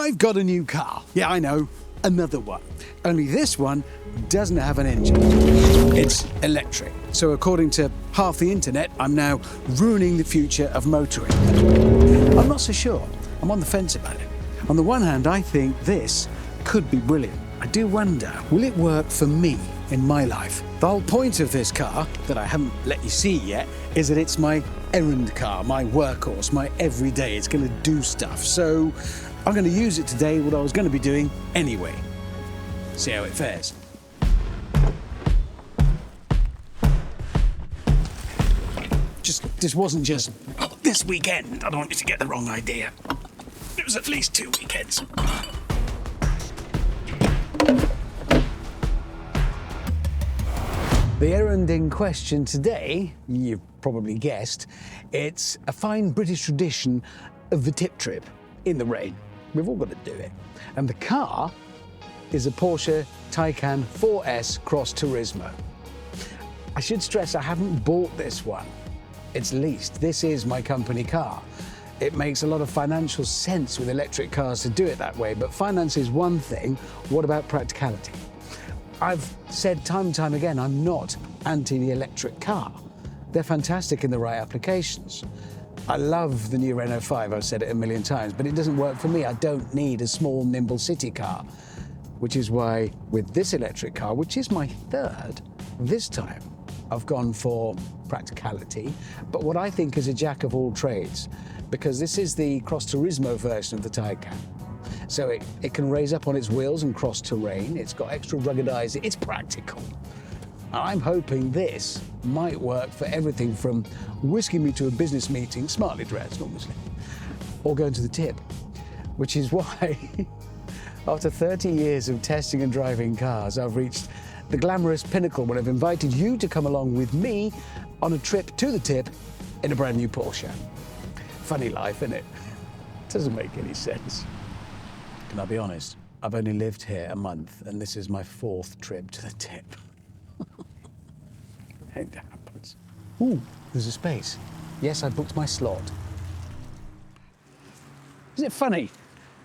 I've got a new car. Yeah, I know, another one. Only this one doesn't have an engine. It's electric. So according to half the internet, I'm now ruining the future of motoring. I'm not so sure. I'm on the fence about it. On the one hand, I think this could be brilliant. I do wonder, will it work for me in my life? The whole point of this car, that I haven't let you see yet, is that it's my errand car, my workhorse, my everyday. It's going to do stuff. So I'm going to use it today, what I was going to be doing anyway. See how it fares. This wasn't just this weekend. I don't want you to get the wrong idea. It was at least 2 weekends. The errand in question today, you've probably guessed, it's a fine British tradition of the tip trip in the rain. We've all got to do it. And the car is a Porsche Taycan 4S Cross Turismo. I should stress I haven't bought this one. It's leased. This is my company car. It makes a lot of financial sense with electric cars to do it that way, but finance is one thing. What about practicality? I've said time and time again, I'm not anti the electric car. They're fantastic in the right applications. I love the new Renault 5, I've said it a million times, but it doesn't work for me. I don't need a small, nimble city car, which is why with this electric car, which is my third, this time I've gone for practicality, but what I think is a jack of all trades, because this is the Cross Turismo version of the Taycan. So it can raise up on its wheels and cross terrain. It's got extra ruggedizing. It's practical. I'm hoping this might work for everything from whisking me to a business meeting, smartly dressed, obviously, or going to the tip, which is why, after 30 years of testing and driving cars, I've reached the glamorous pinnacle when I've invited you to come along with me on a trip to the tip in a brand new Porsche. Funny life, isn't it? Doesn't make any sense. Can I be honest? I've only lived here a month, and this is my 4th trip to the tip. It happens. Ooh, there's a space. Yes, I booked my slot. Isn't it funny?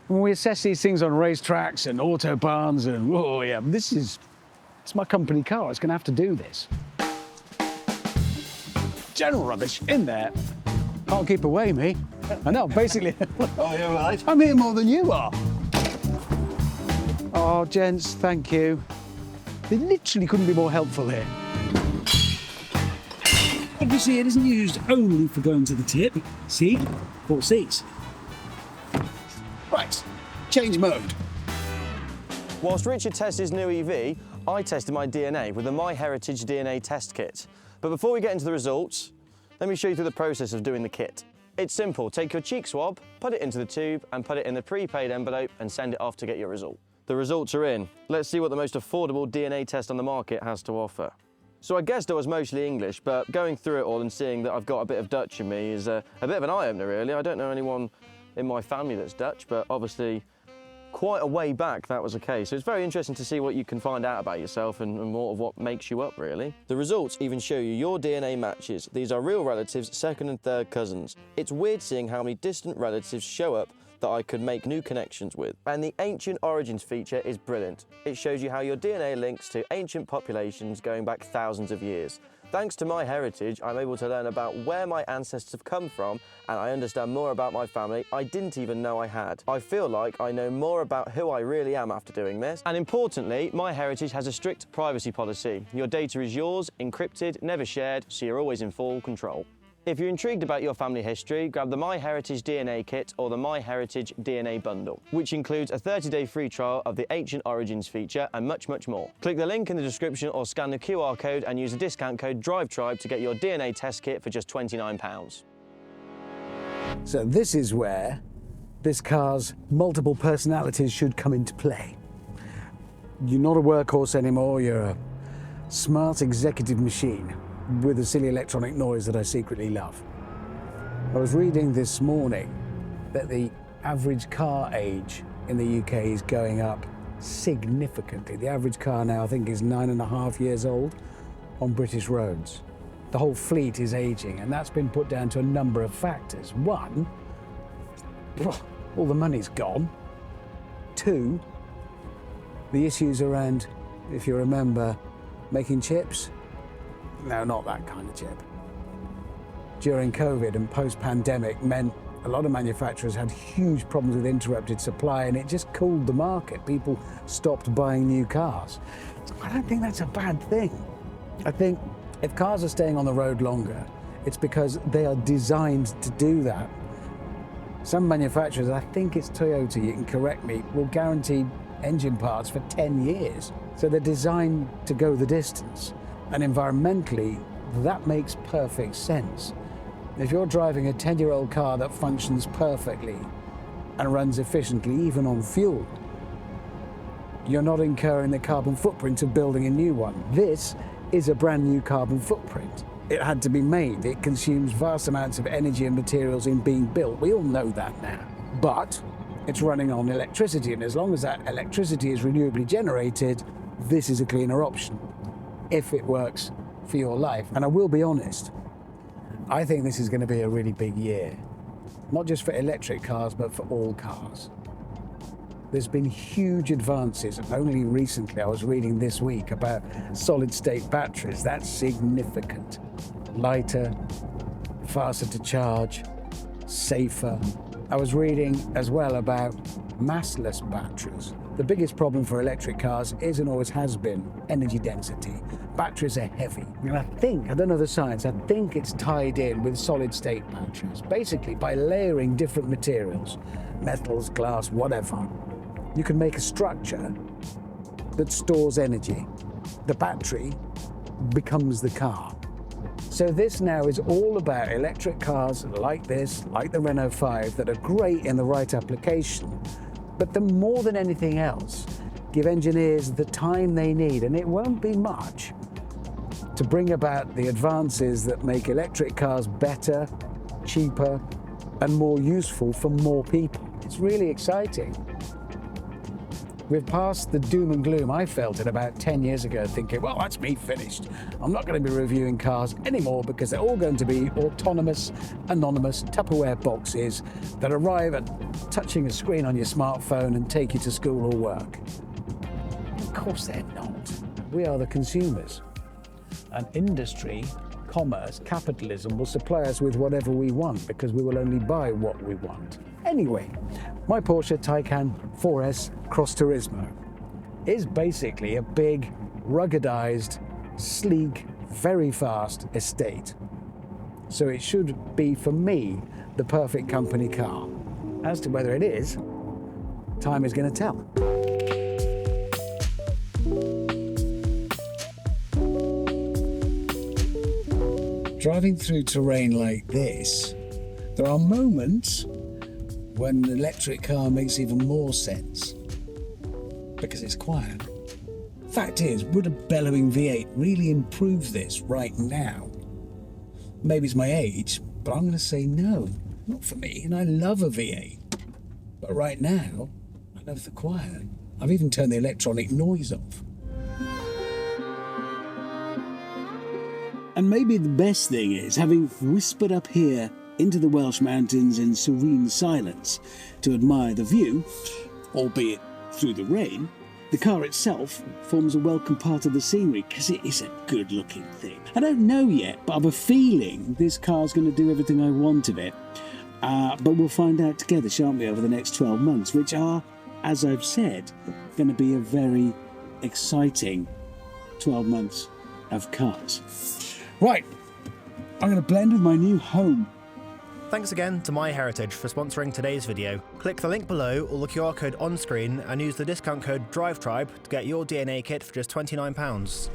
When we assess these things on racetracks and autobahns and, oh yeah, it's my company car. It's going to have to do this. General rubbish in there. Can't keep away, me. I know, basically. Oh, you're right. I'm here more than you are. Oh, gents, thank you. They literally couldn't be more helpful here. Obviously, it isn't used only for going to the tip. See? 4 seats. Right, change mode. Whilst Richard tests his new EV, I tested my DNA with the MyHeritage DNA test kit. But before we get into the results, let me show you through the process of doing the kit. It's simple. Take your cheek swab, put it into the tube, and put it in the prepaid envelope and send it off to get your result. The results are in. Let's see what the most affordable DNA test on the market has to offer. So I guessed I was mostly English, but going through it all and seeing that I've got a bit of Dutch in me is a bit of an eye-opener, really. I don't know anyone in my family that's Dutch, but obviously quite a way back that was the case. So it's very interesting to see what you can find out about yourself and more of what makes you up, really. The results even show you your DNA matches. These are real relatives, second and third cousins. It's weird seeing how many distant relatives show up that I could make new connections with. And the ancient origins feature is brilliant. It shows you how your DNA links to ancient populations going back thousands of years. Thanks to MyHeritage, I'm able to learn about where my ancestors have come from, and I understand more about my family I didn't even know I had. I feel like I know more about who I really am after doing this. And importantly, MyHeritage has a strict privacy policy. Your data is yours, encrypted, never shared, so you're always in full control. If you're intrigued about your family history, grab the MyHeritage DNA Kit or the MyHeritage DNA Bundle, which includes a 30-day free trial of the Ancient Origins feature and much, much more. Click the link in the description or scan the QR code and use the discount code DRIVETRIBE to get your DNA test kit for just £29. So this is where this car's multiple personalities should come into play. You're not a workhorse anymore, you're a smart executive machine with a silly electronic noise that I secretly love. I was reading this morning that the average car age in the UK is going up significantly. The average car now, I think, is 9.5 years old on British roads. The whole fleet is aging, and that's been put down to a number of factors. One, all the money's gone. 2, the issues around, if you remember, making chips. No, not that kind of chip. During COVID and post-pandemic meant a lot of manufacturers had huge problems with interrupted supply, and it just cooled the market. People stopped buying new cars. I don't think that's a bad thing. I think if cars are staying on the road longer, it's because they are designed to do that. Some manufacturers, I think it's Toyota, you can correct me, will guarantee engine parts for 10 years. So they're designed to go the distance. And environmentally, that makes perfect sense. If you're driving a 10-year-old car that functions perfectly and runs efficiently, even on fuel, you're not incurring the carbon footprint of building a new one. This is a brand new carbon footprint. It had to be made. It consumes vast amounts of energy and materials in being built. We all know that now. But it's running on electricity, and as long as that electricity is renewably generated, this is a cleaner option, if it works for your life. And I will be honest, I think this is going to be a really big year, not just for electric cars, but for all cars. There's been huge advances, and only recently I was reading this week about solid-state batteries. That's significant. Lighter, faster to charge, safer. I was reading as well about massless batteries. The biggest problem for electric cars is and always has been energy density. Batteries are heavy. And I don't know the science, I think it's tied in with solid-state batteries. Basically, by layering different materials, metals, glass, whatever, you can make a structure that stores energy. The battery becomes the car. So this now is all about electric cars like this, like the Renault 5, that are great in the right application, but more than anything else, give engineers the time they need, and it won't be much, to bring about the advances that make electric cars better, cheaper, and more useful for more people. It's really exciting. We've passed the doom and gloom I felt it about 10 years ago, thinking, well, that's me finished. I'm not going to be reviewing cars anymore because they're all going to be autonomous, anonymous Tupperware boxes that arrive at touching a screen on your smartphone and take you to school or work. Of course they're not. We are the consumers. And industry, commerce, capitalism will supply us with whatever we want because we will only buy what we want. Anyway, my Porsche Taycan 4S Cross Turismo is basically a big, ruggedized, sleek, very fast estate. So it should be, for me, the perfect company car. As to whether it is, time is going to tell. Driving through terrain like this, there are moments when an electric car makes even more sense because it's quiet. Fact is, would a bellowing V8 really improve this right now? Maybe it's my age, but I'm going to say no, not for me, and I love a V8. But right now, I love the quiet. I've even turned the electronic noise off. And maybe the best thing is, having whispered up here into the Welsh mountains in serene silence to admire the view, albeit through the rain, the car itself forms a welcome part of the scenery because it is a good-looking thing. I don't know yet, but I have a feeling this car's going to do everything I want of it. But we'll find out together, shan't we, over the next 12 months, which are, as I've said, going to be a very exciting 12 months of cars. Right, I'm going to blend with my new home. Thanks again to MyHeritage for sponsoring today's video. Click the link below or the QR code on screen and use the discount code DRIVETRIBE to get your DNA kit for just £29.